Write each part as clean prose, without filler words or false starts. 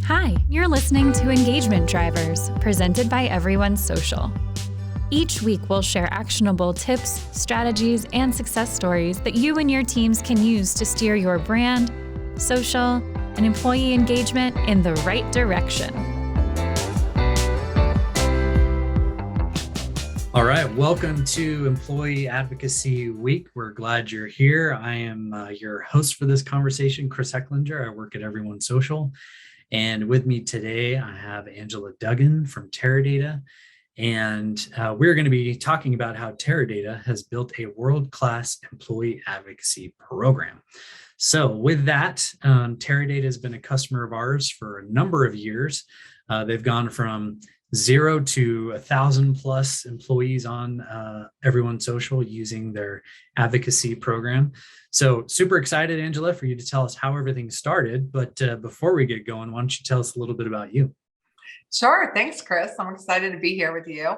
Hi, you're listening to Engagement Drivers, presented by EveryoneSocial. Each week, we'll share actionable tips, strategies, and success stories that you and your teams can use to steer your brand, social, and employee engagement in the right direction. All right, welcome to Employee Advocacy Week. We're glad you're here. I am your host for this conversation, Chris Hecklinger. I work at EveryoneSocial. And with me today, I have Angela Duggan from Teradata. And we're going to be talking about how Teradata has built a world-class employee advocacy program. So with that, Teradata has been a customer of ours for a number of years. They've gone from 0 to 1,000 plus employees on EveryoneSocial using their advocacy program. So super excited, Angela, for you to tell us how everything started. But before we get going, why don't you tell us a little bit about you? Sure. Thanks, Chris. I'm excited to be here with you.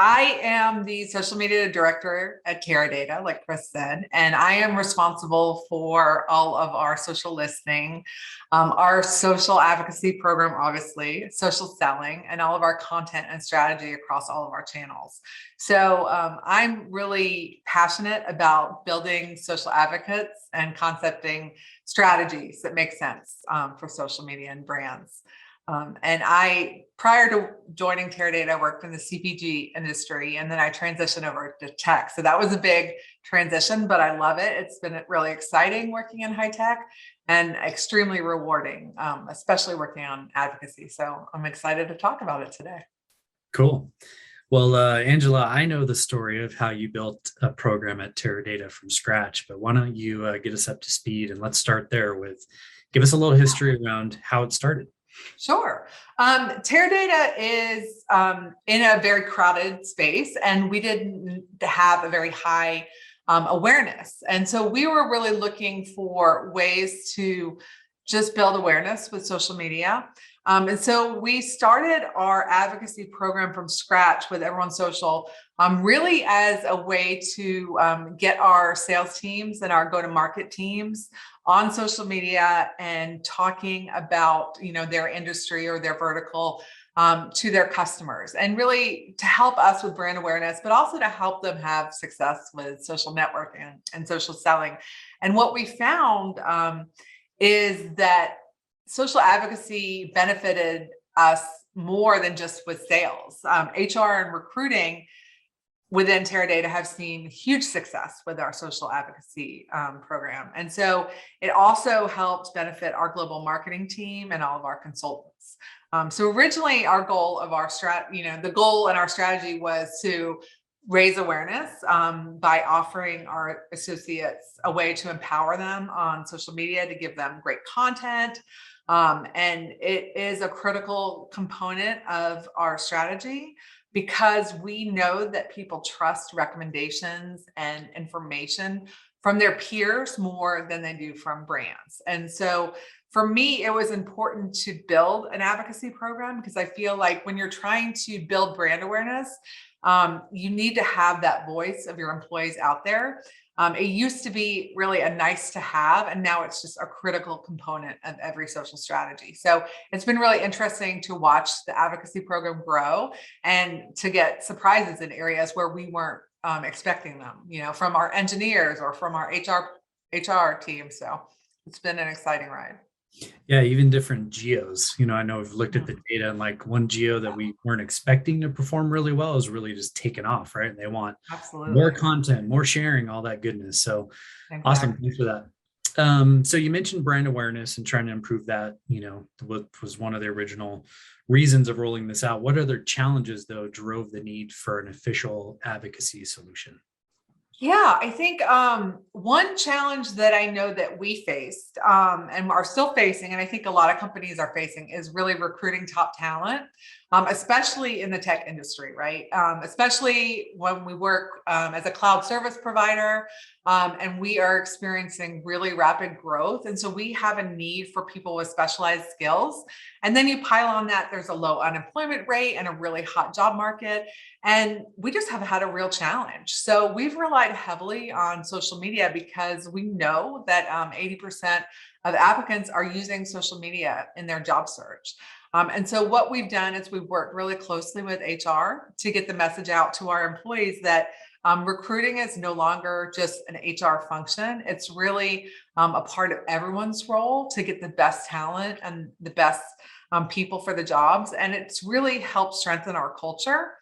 I am the social media director at Teradata, like Chris said, and I am responsible for all of our social listening, our social advocacy program, obviously, social selling, and all of our content and strategy across all of our channels. So I'm really passionate about building social advocates and concepting strategies that make sense for social media and brands. And I, prior to joining Teradata, worked in the CPG industry, and then I transitioned over to tech. So that was a big transition, but I love it. It's been really exciting working in high tech and extremely rewarding, especially working on advocacy. So I'm excited to talk about it today. Cool. Well, Angela, I know the story of how you built a program at Teradata from scratch, but why don't you get us up to speed, and let's start there with, give us a little history around how it started. Sure. Teradata is in a very crowded space, and we didn't have a very high awareness. And so we were really looking for ways to just build awareness with social media. And so we started our advocacy program from scratch with EveryoneSocial, really as a way to get our sales teams and our go-to-market teams on social media and talking about, their industry or their vertical to their customers, and really to help us with brand awareness, but also to help them have success with social networking and social selling. And what we found is that social advocacy benefited us more than just with sales. HR and recruiting within Teradata have seen huge success with our social advocacy program. And so it also helped benefit our global marketing team and all of our consultants. So originally our goal of our the goal in our strategy was to raise awareness by offering our associates a way to empower them on social media, to give them great content. And it is a critical component of our strategy, because we know that people trust recommendations and information from their peers more than they do from brands. And so for me, it was important to build an advocacy program, because I feel like when you're trying to build brand awareness, you need to have that voice of your employees out there. It used to be really a nice to have, and now it's just a critical component of every social strategy. So it's been really interesting to watch the advocacy program grow and to get surprises in areas where we weren't expecting them, from our engineers or from our HR team. So it's been an exciting ride. Yeah, even different geos. I know we've looked at the data, and like one geo that we weren't expecting to perform really well is really just taken off, right? And they want more content, more sharing, all that goodness. So Awesome. Thanks for that. So you mentioned brand awareness and trying to improve that, what was one of the original reasons of rolling this out. What other challenges, though, drove the need for an official advocacy solution? Yeah, I think one challenge that I know that we faced and are still facing, and I think a lot of companies are facing, is really recruiting top talent, especially in the tech industry, right? Especially when we work as a cloud service provider. And we are experiencing really rapid growth. And so we have a need for people with specialized skills. And then you pile on that, there's a low unemployment rate and a really hot job market. And we just have had a real challenge. So we've relied heavily on social media because we know that 80% of applicants are using social media in their job search. And so what we've done is we've worked really closely with HR to get the message out to our employees that recruiting is no longer just an HR function. It's really a part of everyone's role to get the best talent and the best people for the jobs. And it's really helped strengthen our culture.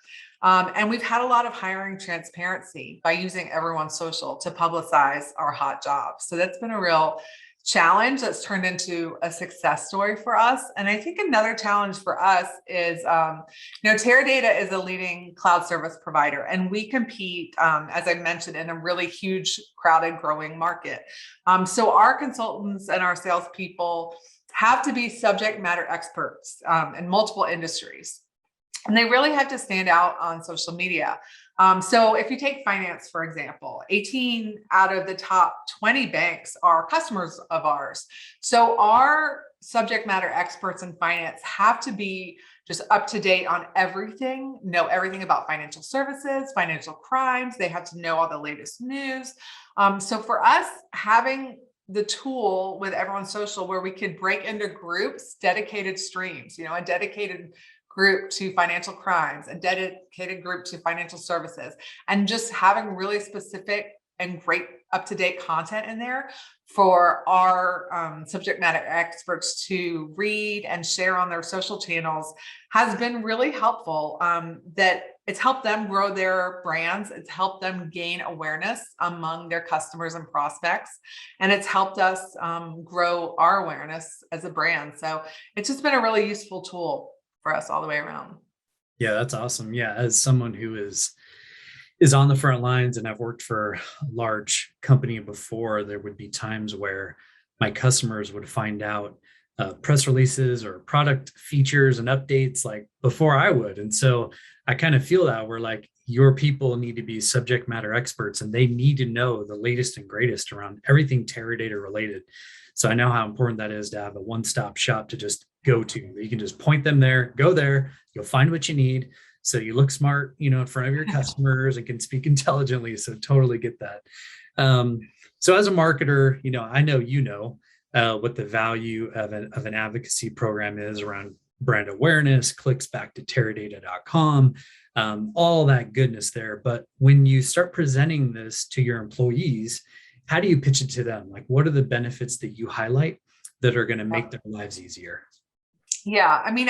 And we've had a lot of hiring transparency by using EveryoneSocial to publicize our hot jobs. So that's been a real challenge that's turned into a success story for us. And I think another challenge for us is, Teradata is a leading cloud service provider, and we compete, as I mentioned, in a really huge, crowded, growing market. So our consultants and our salespeople have to be subject matter experts in multiple industries. And they really have to stand out on social media. So if you take finance, for example, 18 out of the top 20 banks are customers of ours. So our subject matter experts in finance have to be just up to date on everything, know everything about financial services, financial crimes. They have to know all the latest news. So for us, having the tool with EveryoneSocial where we could break into groups, dedicated streams, a dedicated group to financial crimes, a dedicated group to financial services, and just having really specific and great up-to-date content in there for our subject matter experts to read and share on their social channels has been really helpful. That it's helped them grow their brands. It's helped them gain awareness among their customers and prospects. And it's helped us grow our awareness as a brand. So it's just been a really useful tool for us all the way around. Yeah, that's awesome. Yeah, as someone who is on the front lines, and I've worked for a large company before, there would be times where my customers would find out press releases or product features and updates like before I would. And so I kind of feel that we're like, your people need to be subject matter experts and they need to know the latest and greatest around everything Teradata related. So I know how important that is to have a one-stop shop to just go to. You can just point them there, go there, you'll find what you need. So you look smart, in front of your customers and can speak intelligently. So totally get that. So as a marketer, I know what the value of an advocacy program is around brand awareness, clicks back to Teradata.com, all that goodness there. But when you start presenting this to your employees, how do you pitch it to them? Like, what are the benefits that you highlight that are going to make their lives easier? Yeah, I mean,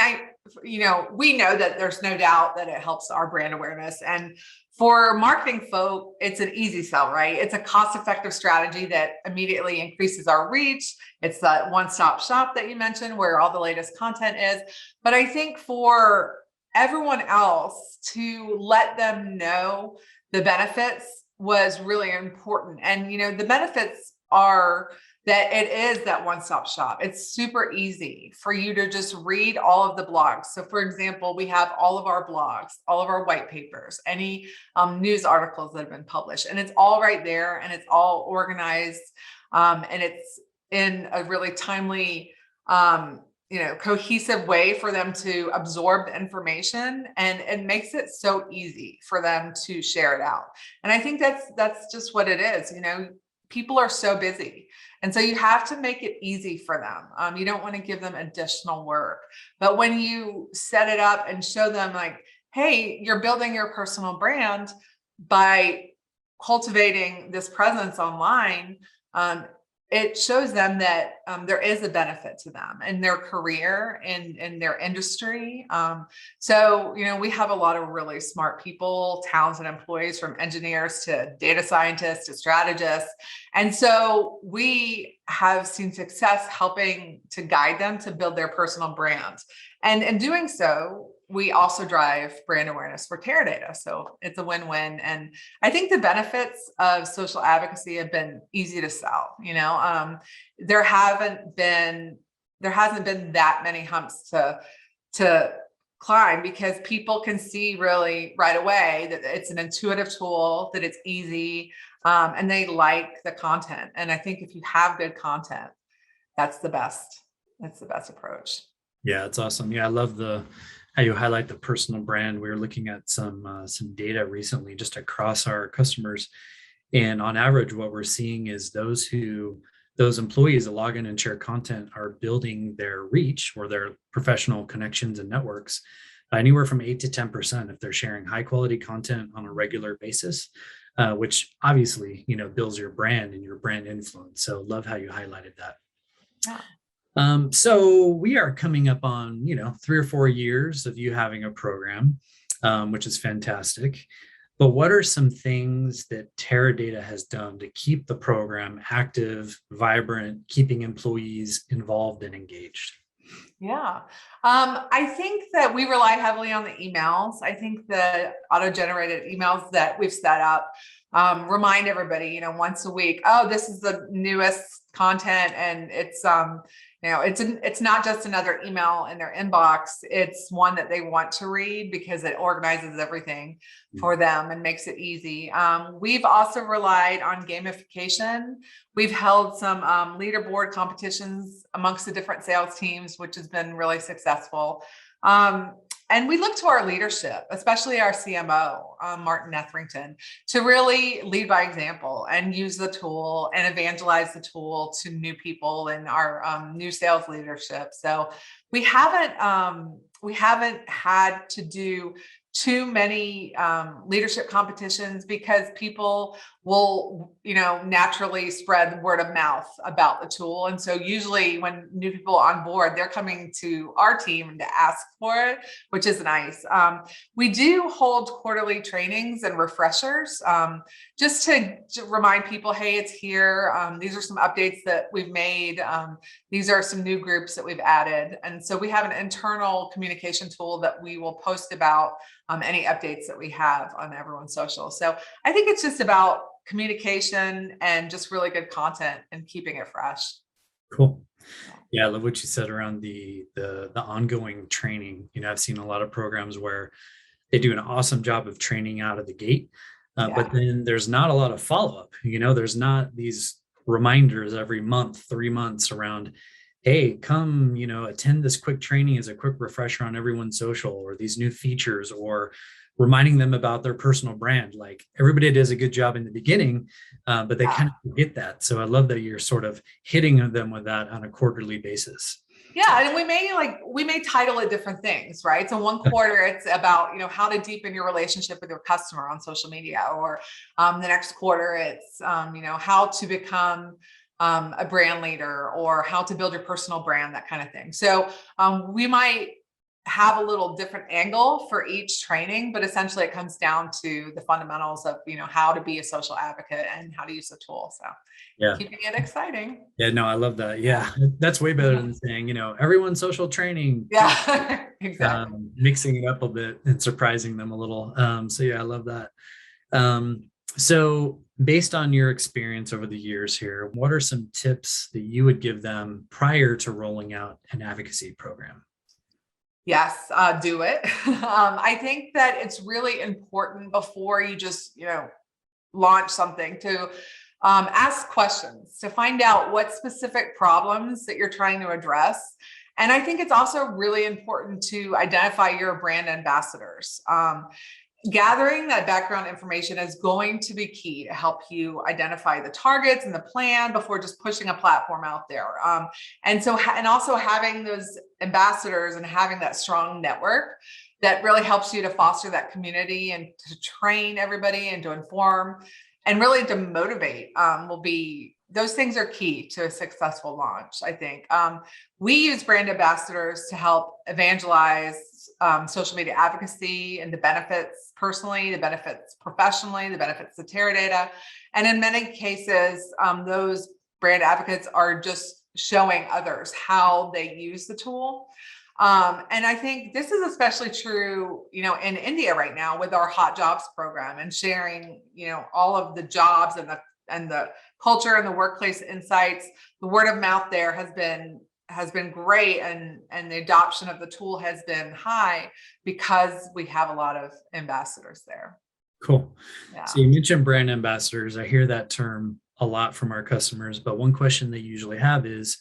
we know that there's no doubt that it helps our brand awareness. And for marketing folk, it's an easy sell, right? It's a cost-effective strategy that immediately increases our reach. It's that one-stop shop that you mentioned where all the latest content is. But I think for everyone else to let them know the benefits was really important. And, the benefits are that it is that one-stop shop. It's super easy for you to just read all of the blogs. So for example, we have all of our blogs, all of our white papers, any news articles that have been published, and it's all right there and it's all organized. And it's in a really timely, cohesive way for them to absorb the information, and it makes it so easy for them to share it out. And I think that's just what it is. People are so busy. And so you have to make it easy for them. You don't want to give them additional work. But when you set it up and show them like, hey, you're building your personal brand by cultivating this presence online, it shows them that there is a benefit to them in their career and in their industry. So, we have a lot of really smart people, talented employees, from engineers to data scientists to strategists. And so we have seen success helping to guide them to build their personal brand. And in doing so, we also drive brand awareness for Teradata. So it's a win-win. And I think the benefits of social advocacy have been easy to sell. There hasn't been that many humps to climb, because people can see really right away that it's an intuitive tool, that it's easy, and they like the content. And I think if you have good content, that's the best. That's the best approach. Yeah, it's awesome. Yeah, I love how you highlight the personal brand. We were looking at some data recently just across our customers, and on average, what we're seeing is those employees that log in and share content are building their reach or their professional connections and networks by anywhere from 8 to 10% if they're sharing high quality content on a regular basis, which obviously builds your brand and your brand influence. So love how you highlighted that. Yeah. So we are coming up on 3 or 4 years of you having a program, which is fantastic. But what are some things that Teradata has done to keep the program active, vibrant, keeping employees involved and engaged? Yeah. I think that we rely heavily on the emails. I think the auto-generated emails that we've set up remind everybody, once a week, oh, this is the newest content, and it's not just another email in their inbox. It's one that they want to read because it organizes everything for them and makes it easy. We've also relied on gamification. We've held some leaderboard competitions amongst the different sales teams, which has been really successful. And we look to our leadership, especially our CMO, Martin Etherington, to really lead by example and use the tool and evangelize the tool to new people in our new sales leadership. So we haven't had to do too many leadership competitions because people will, naturally spread word of mouth about the tool. And so usually when new people on board, they're coming to our team to ask for it, which is nice. We do hold quarterly trainings and refreshers just to remind people, hey, it's here. These are some updates that we've made. These are some new groups that we've added. And so we have an internal communication tool that we will post about any updates that we have on EveryoneSocial. So I think it's just about communication and just really good content and keeping it fresh. Cool. Yeah, I love what you said around the ongoing training. I've seen a lot of programs where they do an awesome job of training out of the gate, but then there's not a lot of follow-up. There's not these reminders every month, 3 months around, hey, come, attend this quick training as a quick refresher on EveryoneSocial or these new features, or reminding them about their personal brand. Like everybody does a good job in the beginning, but they kind of forget that. So I love that you're sort of hitting them with that on a quarterly basis. Yeah, and we may title it different things, right? So one quarter it's about how to deepen your relationship with your customer on social media, or the next quarter it's how to become a brand leader, or how to build your personal brand, that kind of thing. So we might have a little different angle for each training, but essentially it comes down to the fundamentals of how to be a social advocate and how to use the tool. So keeping it exciting. Yeah, no, I love that. Yeah, that's way better than saying EveryoneSocial training. Yeah, exactly. Mixing it up a bit and surprising them a little. So yeah, I love that. So based on your experience over the years here, what are some tips that you would give them prior to rolling out an advocacy program? Yes, do it. I think that it's really important before you just, launch something to ask questions to find out what specific problems that you're trying to address. And I think it's also really important to identify your brand ambassadors. Gathering that background information is going to be key to help you identify the targets and the plan before just pushing a platform out there. And also having those ambassadors and having that strong network that really helps you to foster that community and to train everybody and to inform and really to motivate those things are key to a successful launch, I think. We use brand ambassadors to help evangelize social media advocacy and the benefits personally, the benefits professionally, the benefits to Teradata. And in many cases, those brand advocates are just showing others how they use the tool. And I think this is especially true, in India right now with our Hot Jobs program and sharing, all of the jobs and the culture and the workplace insights. The word of mouth there has been great, and the adoption of the tool has been high because we have a lot of ambassadors there. Cool. Yeah. So you mentioned brand ambassadors. I hear that term a lot from our customers, but one question they usually have is,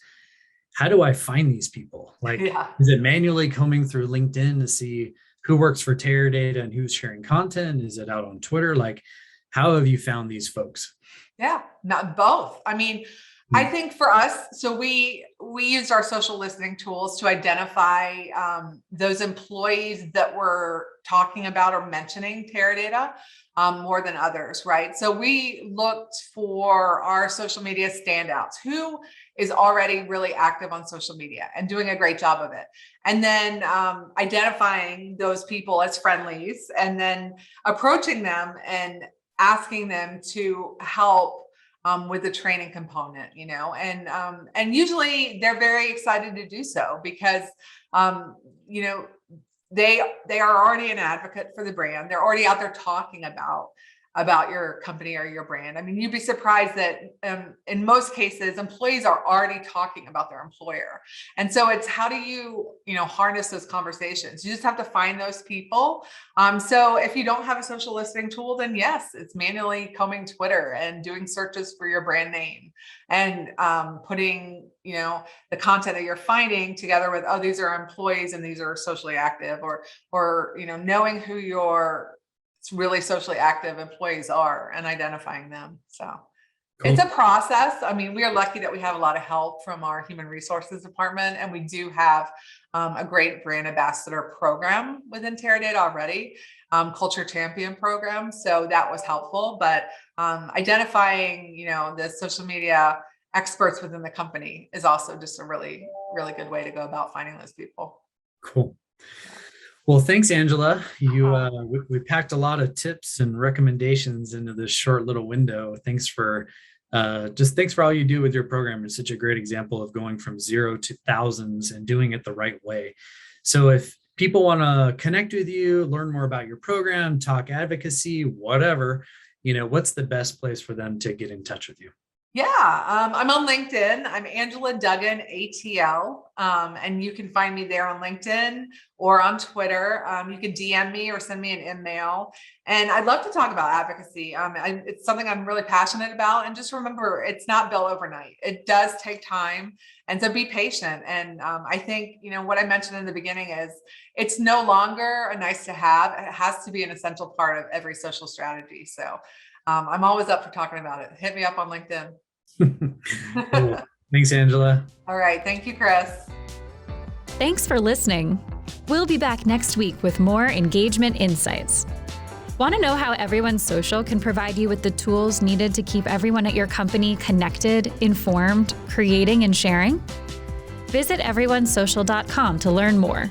how do I find these people? Like, is it manually combing through LinkedIn to see who works for Teradata and who's sharing content? Is it out on Twitter? Like, how have you found these folks? Yeah, not both. I mean, I think for us, so we used our social listening tools to identify those employees that were talking about or mentioning Teradata more than others, right? So we looked for our social media standouts. Who is already really active on social media and doing a great job of it? And then identifying those people as friendlies and then approaching them and asking them to help with the training component, and usually they're very excited to do so because, they are already an advocate for the brand. They're already out there talking about your company or your brand. I mean, you'd be surprised that in most cases, employees are already talking about their employer. And so it's how do you harness those conversations? You just have to find those people. So if you don't have a social listening tool, then yes, it's manually combing Twitter and doing searches for your brand name and putting, the content that you're finding together with, oh, these are employees and these are socially active, or knowing who your really socially active employees are and identifying them. So cool. It's a process. I mean, we are lucky that we have a lot of help from our human resources department, and we do have a great brand ambassador program within Teradata already, culture champion program. So that was helpful, but identifying, the social media experts within the company is also just a really, really good way to go about finding those people. Cool. Well, thanks, Angela. We packed a lot of tips and recommendations into this short little window. Thanks for all you do with your program. It's such a great example of going from 0 to thousands and doing it the right way. So if people want to connect with you, learn more about your program, talk advocacy, whatever, what's the best place for them to get in touch with you? Yeah, I'm on LinkedIn. I'm Angela Duggan, ATL, and you can find me there on LinkedIn or on Twitter. You can DM me or send me an email. And I'd love to talk about advocacy. It's something I'm really passionate about. And just remember, it's not built overnight. It does take time. And so be patient. And I think, what I mentioned in the beginning is it's no longer a nice to have. It has to be an essential part of every social strategy. So I'm always up for talking about it. Hit me up on LinkedIn. Cool. Thanks, Angela. All right. Thank you, Chris. Thanks for listening. We'll be back next week with more engagement insights. Want to know how EveryoneSocial can provide you with the tools needed to keep everyone at your company connected, informed, creating, and sharing? Visit EveryoneSocial.com to learn more.